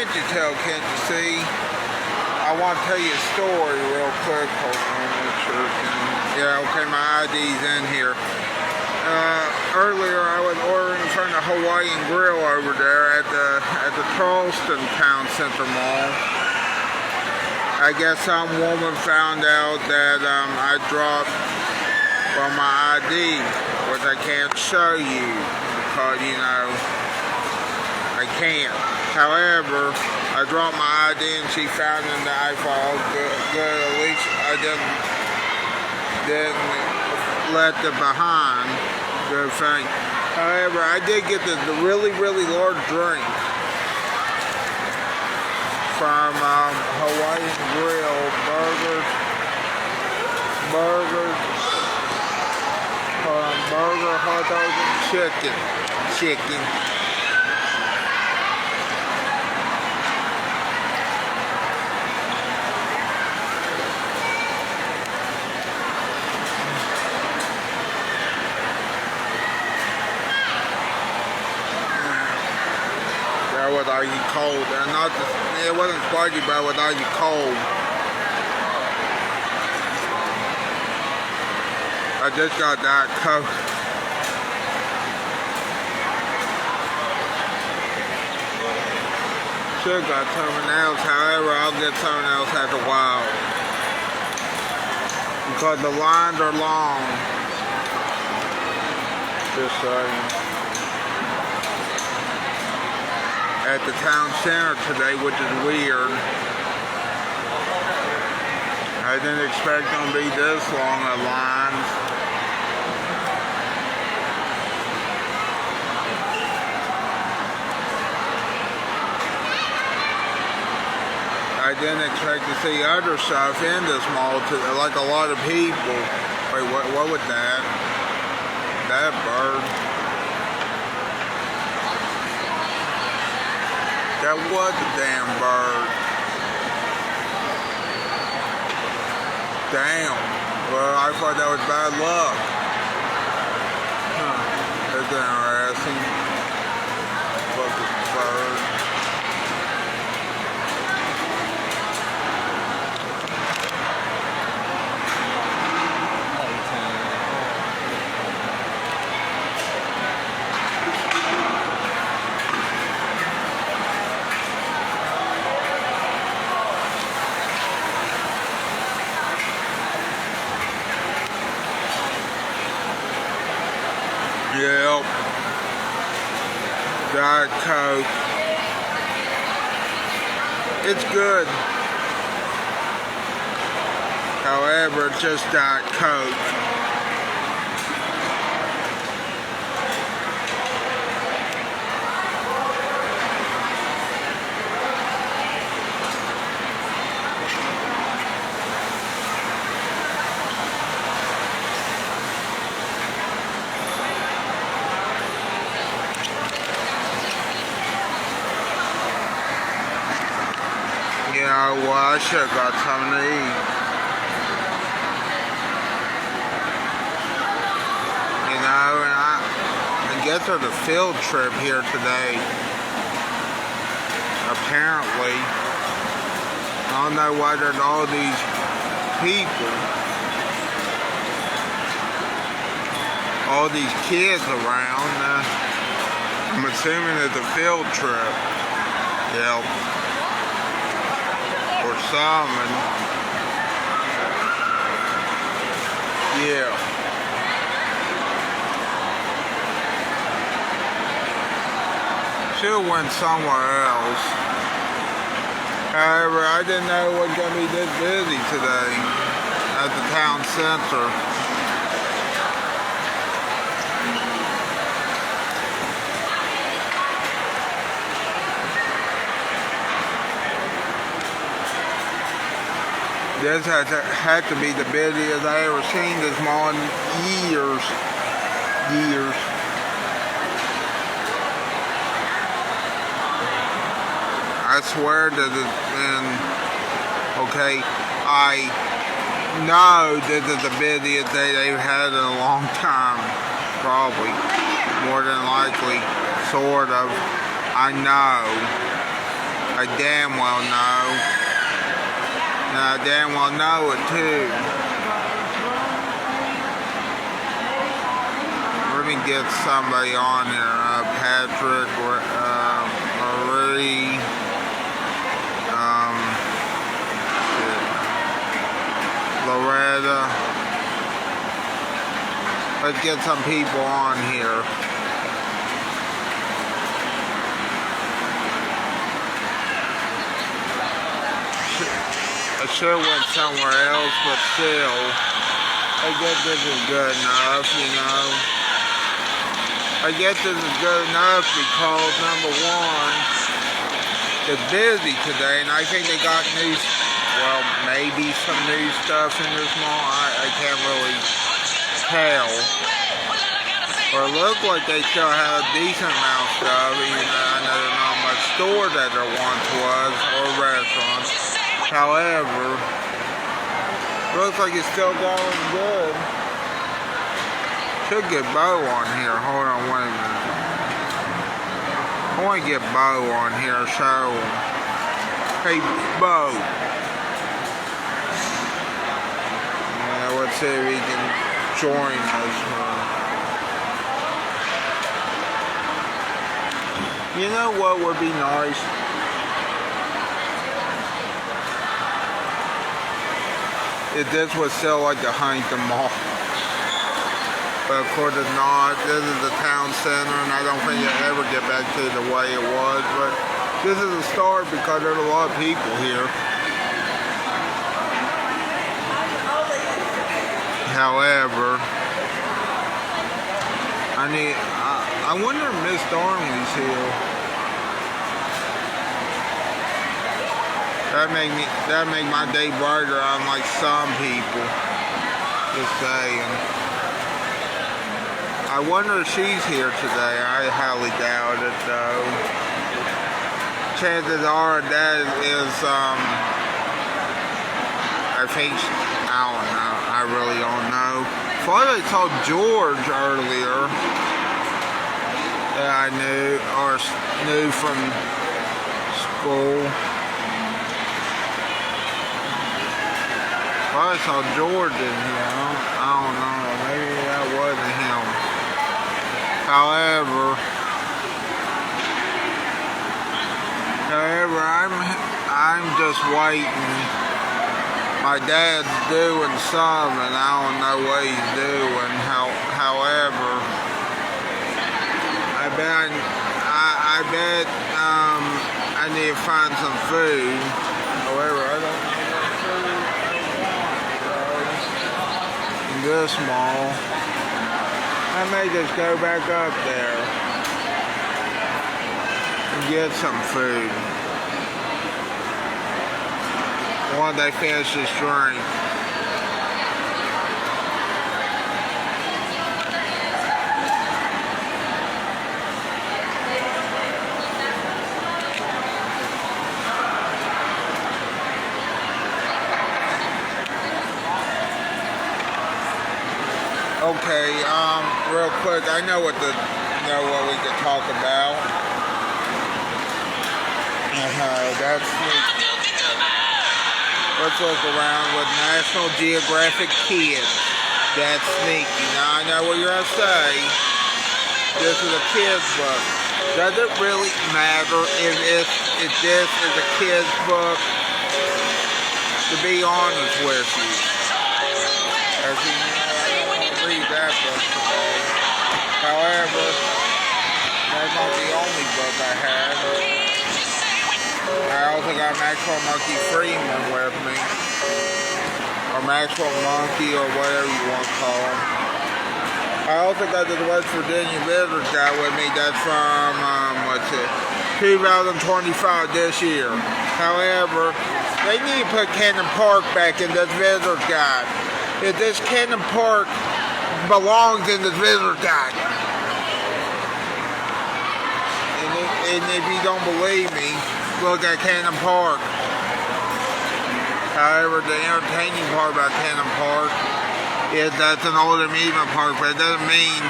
Can't you tell? Can't you see? I want to tell you a story real quick. Hold on, make sure it can. Yeah, okay, my ID's in here. Earlier I was ordering from the Hawaiian Grill over there at the Charleston Town Center Mall. I guess some woman found out that I dropped from my ID, which I can't show you because, you know, I can't. However, I dropped my ID and she found it in the iPhone. Good, at least I didn't left it behind. Good thing. However, I did get the really, really large drink from Hawaiian Grill, burger, hot dogs, and chicken. That was icy cold, and it wasn't spicy, but it was icy cold. I just got that Coke. Should got something else, however, I'll get something else after a while. Because the lines are long. Just saying. At the town center today, which is weird. I didn't expect them to be this long of lines. I didn't expect to see other stuff in this mall, like a lot of people. Wait, what was that? That bird. That was a damn bird. Damn. Well, I thought that was bad luck. That's interesting. Look at the bird. Yep. Diet Coke. It's good. However, it's just Diet Coke. Yeah, well, I should have got something to eat. You know, and I guess there's a field trip here today. Apparently. I don't know why there's all these people. All these kids around. I'm assuming it's a field trip. Yep. Or salmon. Yeah. Should have went somewhere else. However, I didn't know it was going to be this busy today at the town center. This had to be the busiest I ever seen this mall in years. I swear that it's been, okay, I know this is the busiest day they've had in a long time. Probably. More than likely. Sort of. I know. I damn well know. And I damn well know it too. Let me get somebody on here. Patrick, Marie, Loretta. Let's get some people on here. I should have went somewhere else, but still, I guess this is good enough, you know. I guess this is good enough because, number one, it's busy today, and I think they got new, well, maybe some new stuff in this mall. I can't really tell. But it looks like they still have a decent amount of stuff, even though I know there's not much store that there once was, or restaurants. However, looks like it's still going good. Should get Bo on here. Hold on, wait a minute. I want to get Bo on here, so. Hey, Bo. Yeah, let's see if he can join us. You know what would be nice? If this was still like the Huntington Mall. But of course it's not. This is the town center, and I don't think it'll ever get back to the way it was. But this is a start because there's a lot of people here. However, I wonder if Miss Darnley's here. That make my day brighter, unlike some people. Just saying. I wonder if she's here today. I highly doubt it, though. Chances are that is, I think, I don't know. I really don't know. I thought I saw George earlier that I knew from school. I saw George in here. I don't know. Maybe that wasn't him. However, I'm just waiting. My dad's doing some, and I don't know what he's doing. However, I bet I need to find some food. However, I don't know what food I want. In this mall. I may just go back up there and get some food while they finish this drink. Okay, real quick, I know what we could talk about. That's let's look around with National Geographic Kids. That's sneaky. Now I know what you're gonna say. This is a kid's book. Does it really matter if this is a kid's book? To be honest with you. Read that book today. However, that's not the only book I had. I also got Maxwell Monkey Freeman with me. Or Maxwell Monkey, or whatever you want to call him. I also got the West Virginia Visitors Guide with me. That's from, 2025 this year. However, they need to put Cannon Park back in this Visitors Guide. If this Cannon Park belongs in the visitor guide. And if you don't believe me, look at Cannon Park. However, the entertaining part about Cannon Park is that's an old amusement park, but it doesn't mean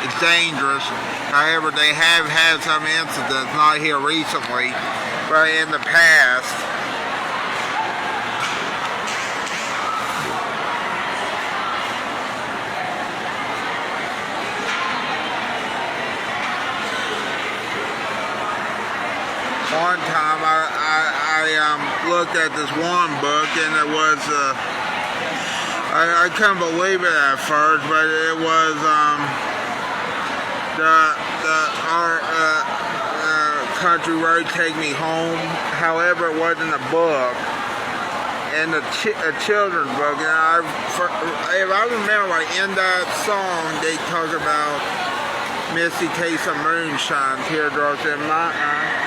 it's dangerous. However, they have had some incidents, not here recently, but in the past. One time I looked at this one book, and it was I couldn't believe it at first, but it was our Country Road Take Me Home. However, it wasn't a book, and a children's book. And if I remember right, in that song they talk about Misty taste of moonshine, teardrops in my eye.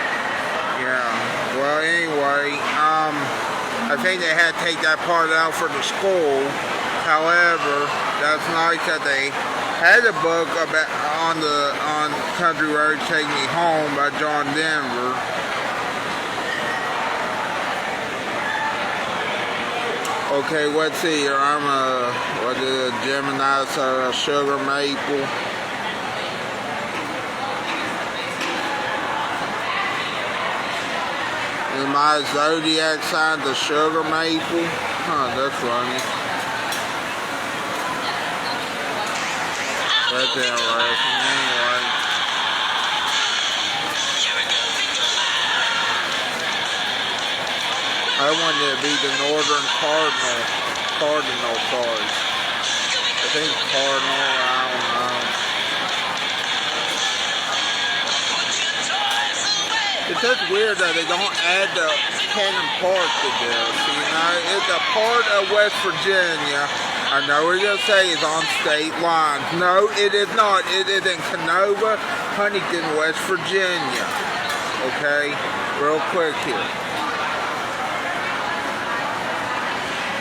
Yeah, well anyway, I think they had to take that part out for the school. However, that's nice that they had a book about on Country Road Take Me Home by John Denver. Okay, let's see here. I'm a Gemini, so a sugar maple. And my zodiac sign, the sugar maple. Huh, that's funny. That's interesting. Anyway. I wanted it to be the Northern Cardinal cards. I think Cardinal, I don't know. It's just weird that they don't add the Cannon Park to this, you know. It's a part of West Virginia. I know what you're saying, it's on state lines. No, it is not. It is in Canova, Huntington, West Virginia. Okay, real quick here.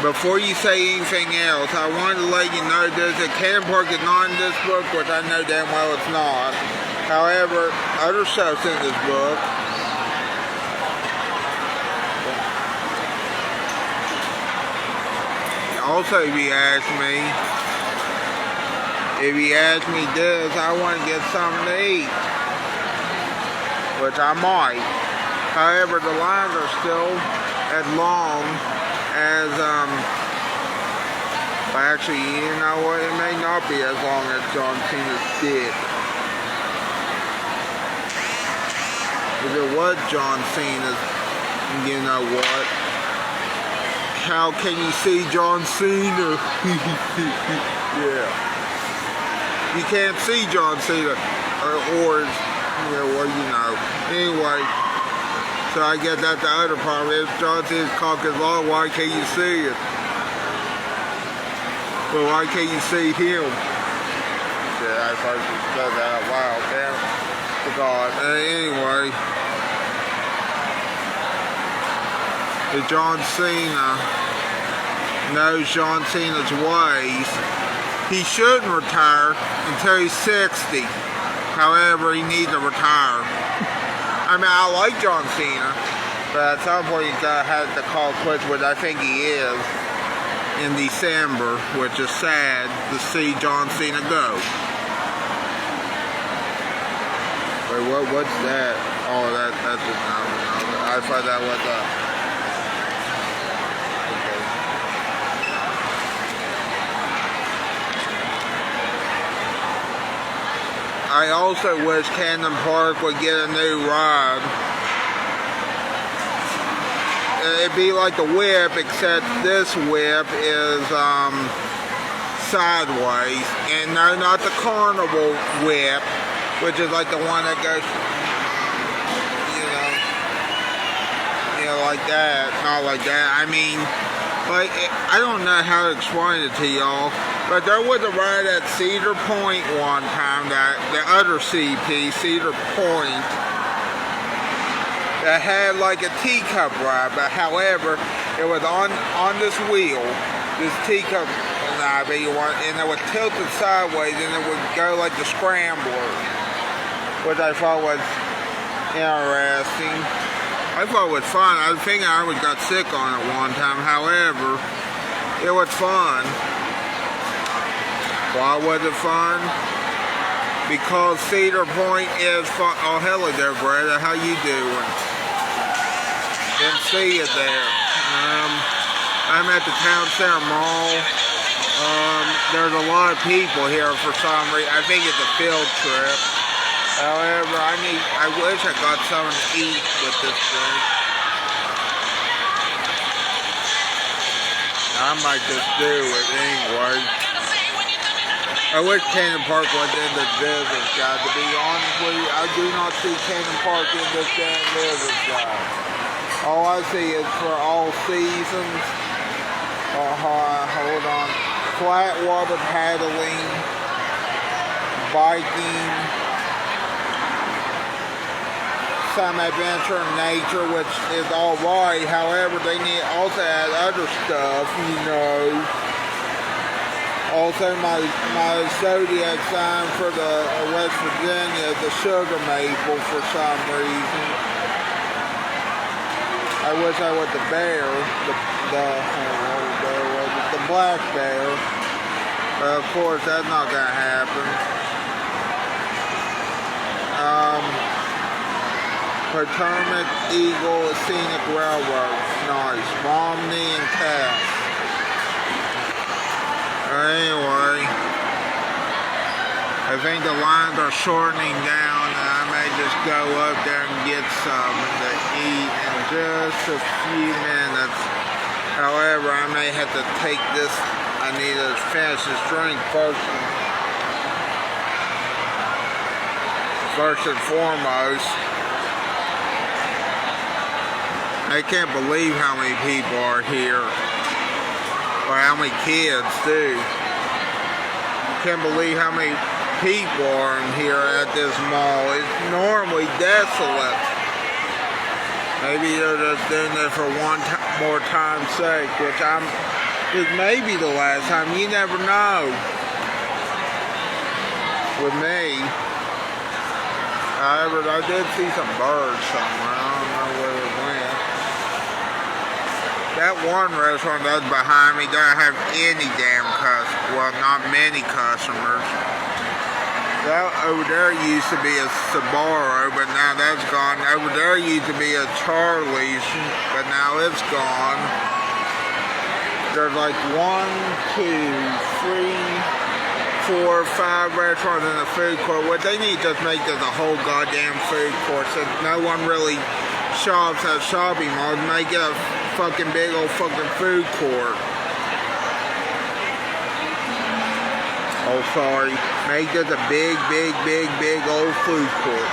Before you say anything else, I wanted to let you know that Cannon Park is not in this book, which I know damn well it's not. However, other stuff's in this book. Also, if you ask me this, I want to get something to eat, which I might. However, the lines are still as long as, well, actually, you know what, it may not be as long as John Cena's dick. If it was John Cena's, you know what? How can you see John Cena? Yeah. You can't see John Cena. Or yeah, well, you know. Anyway. So I guess that's the other problem. If John Cena's cock is long, why can't you see it? Well, why can't you see him? Yeah, I first said that. Wow, damn. Forgot. Anyway. If John Cena knows John Cena's ways, he shouldn't retire until he's 60. However, he needs to retire. I mean, I like John Cena, but at some point he's got to have to call quits, which I think he is, in December, which is sad to see John Cena go. Wait, what's that? Oh, that's just, no. I thought that was I also wish Cannon Park would get a new ride. It'd be like the whip, except this whip is sideways. And no, not the carnival whip, which is like the one that goes, you know, like that. Not like that. I mean, like, I don't know how to explain it to y'all. But there was a ride at Cedar Point one time, that the other CP, Cedar Point, that had like a teacup ride, but however, it was on this wheel, this teacup ride, and it was tilted sideways, and it would go like the scrambler, which I thought was interesting. I thought it was fun. I think I always got sick on it one time. However, it was fun. Why was it fun? Because Cedar Point is fun. Oh, hello there, Brenda. How you doing? didn't see it there. I'm at the town center mall. There's a lot of people here for some reason. I think it's a field trip. However, I wish I got something to eat with this drink. I might just do it anyway. I wish Cannon Park was in the Visitors Guide. To be honest with you, I do not see Cannon Park in this damn Visitors Guide. All I see is for all seasons. Hold on. Flat water paddling, biking, some adventure in nature, which is alright. However, they need also add other stuff, you know. Also, my zodiac sign for the West Virginia is the sugar maple for some reason. I wish I was the bear, the black bear. But of course, that's not gonna happen. Potomac Eagle Scenic Railroad, nice. Romney and Cass. Anyway, I think the lines are shortening down, and I may just go up there and get something to eat in just a few minutes. However, I may have to take this. I need to finish this drink first and foremost. I can't believe how many people are here. Or how many kids too. Can't believe how many people are in here at this mall. It's normally desolate. Maybe they're just doing it for one more time's sake, which this may be the last time. You never know. With me. However, I did see some birds somewhere. I don't know where they went. That one restaurant that's behind me doesn't have any damn customers. Well, not many customers. That over there used to be a Sbarro, but now that's gone. Over there used to be a Charlie's, but now it's gone. There's like 1, 2, 3, 4, 5 restaurants in the food court. What they need to just make this a whole goddamn food court, since no one really shops at shopping malls. Make it a fucking big old fucking food court. Oh, sorry. Make this a big old food court.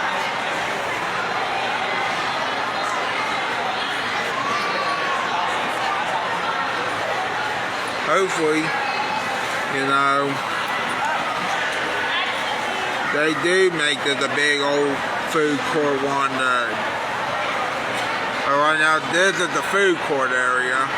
Hopefully, you know, they do make this a big old food court one day. But right now, this is the food court area.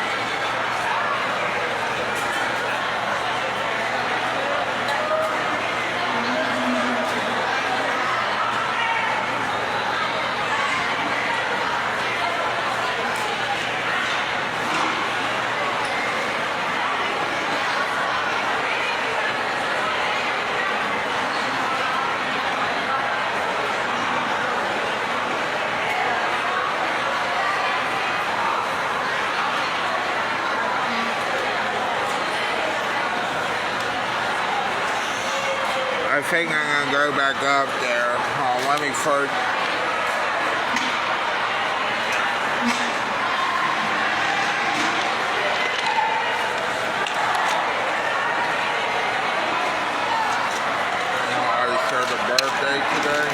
I think I'm gonna go back up there. Let me first. I served a birthday today.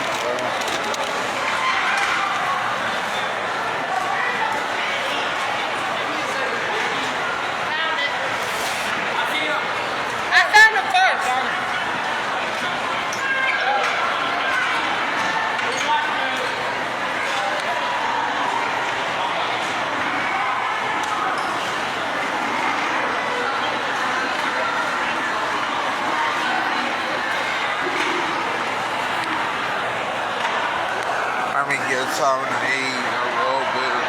Let me get something to eat a little bit.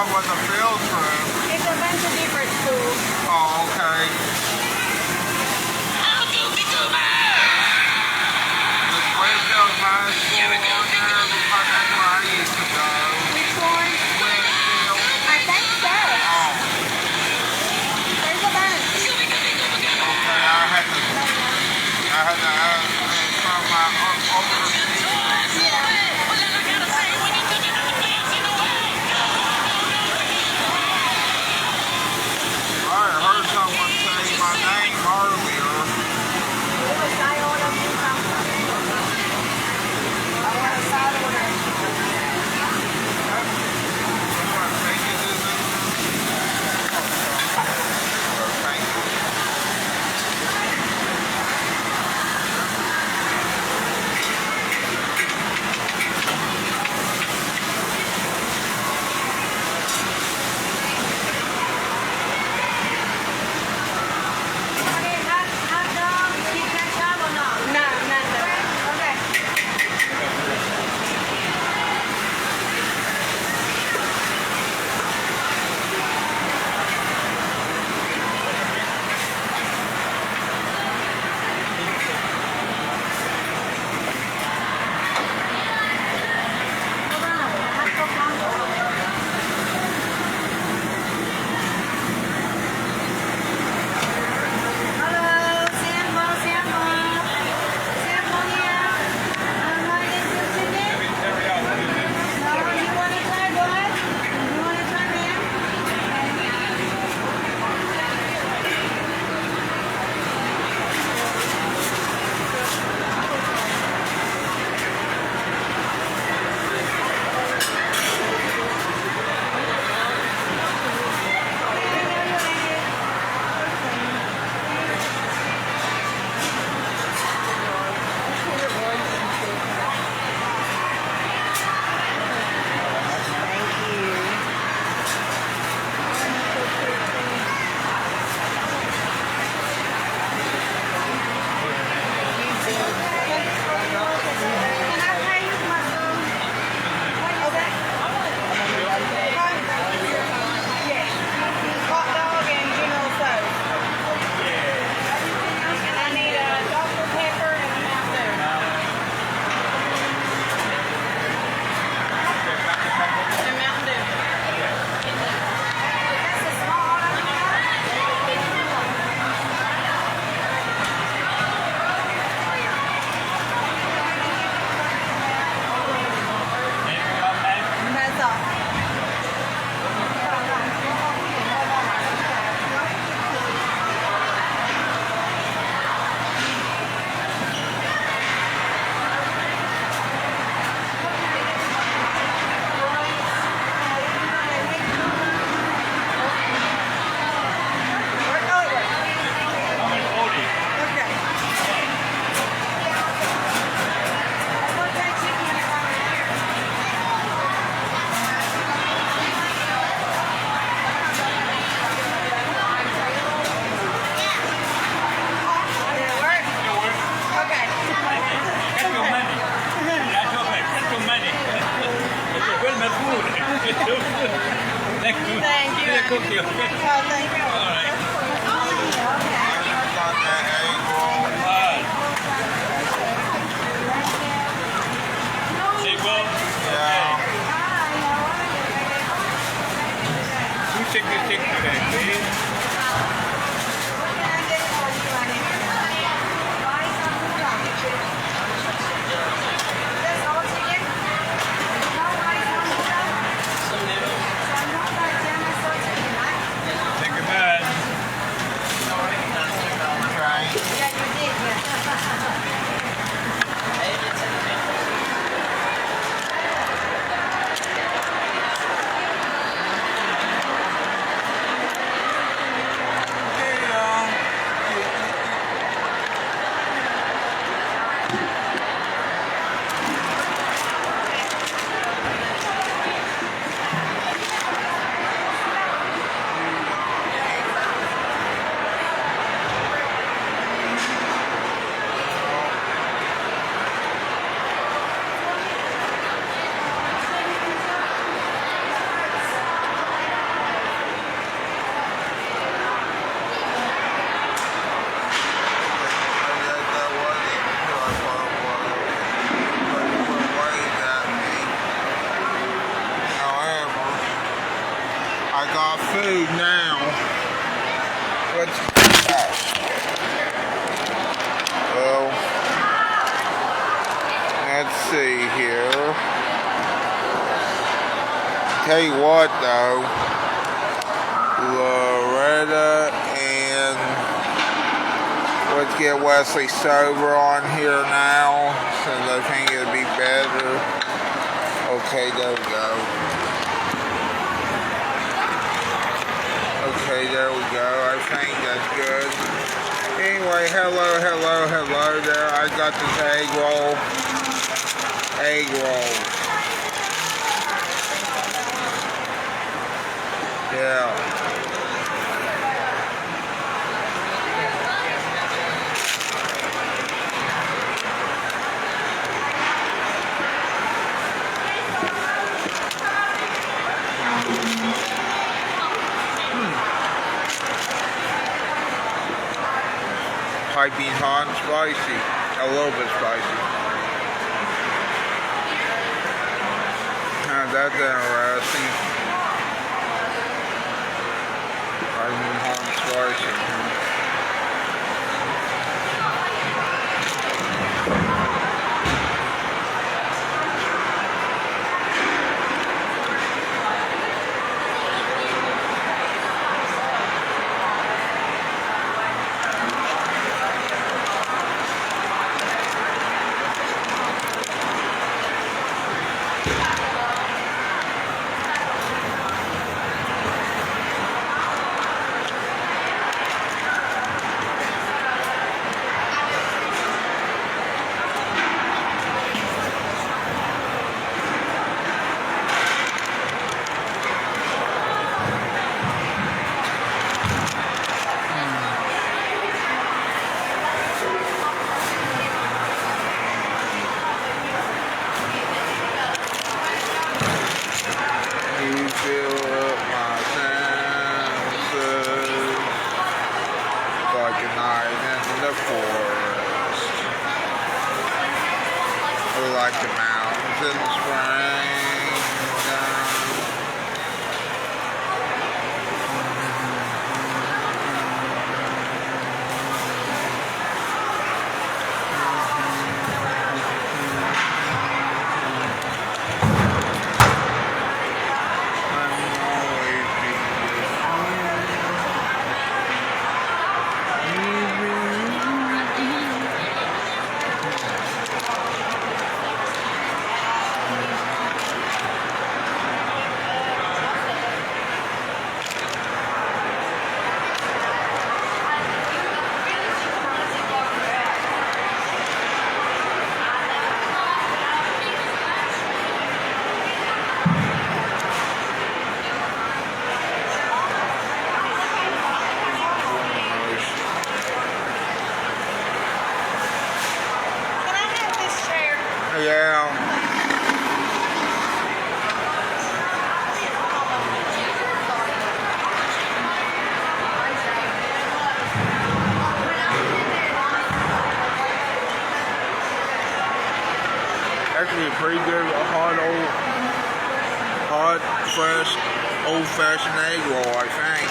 what was a field trip? It's a bunch of different schools. Oh, okay. Does Westfield High School on there? Because that's where I used to go. Which one? Westfield. I think so. Oh, There's a bunch. okay. I had to ask some of my older teachers. Yeah. tell you what though, Loretta and let's get Wesley sober on here now, since I think it'll be better. Okay, there we go. Okay, there we go. I think that's good. Anyway, hello there. I got this egg roll. Egg roll. Yeah. Piping hot and spicy. A little bit spicy. That's interesting. Piping hot and spicy. Like the mountains in the spring. Yeah. Actually, a pretty good hot, fresh, old-fashioned egg roll, I think.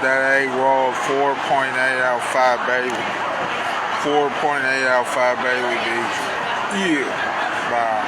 that egg roll, 4.8 out of 5 Bailey. 4.8 out of 5 Bailey beef. Yeah. Bye.